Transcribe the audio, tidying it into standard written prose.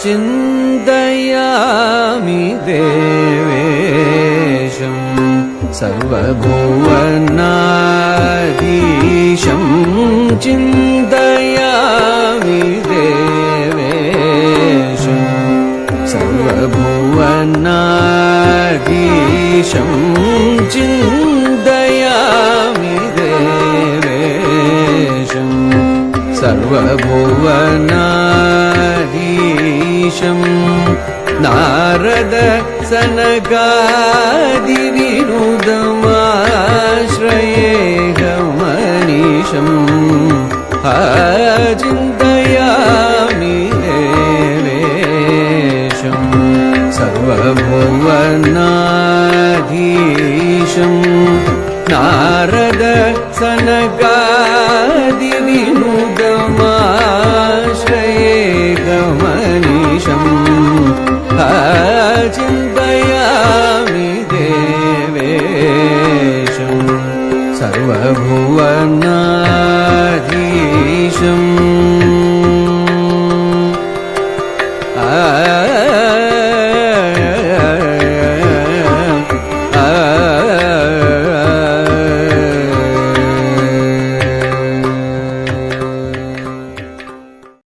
चिन्तयामि देवेशं सर्वभुवनाधीशं चिन्तयामि देवेशं सर्वभुवनाधीशं चिन्तयामि देवेशं सर्वभुवनाधीशं नारद सनकादिविनुदमाश्रयेऽहमनीशम् चिन्तयामि देवेशं सर्वभुवनाधीशं नारद सनकादिविनुदमाश्रयेऽहमनीशम् चिन्तयामि देवेशं सर्वभुवनाधीशम्।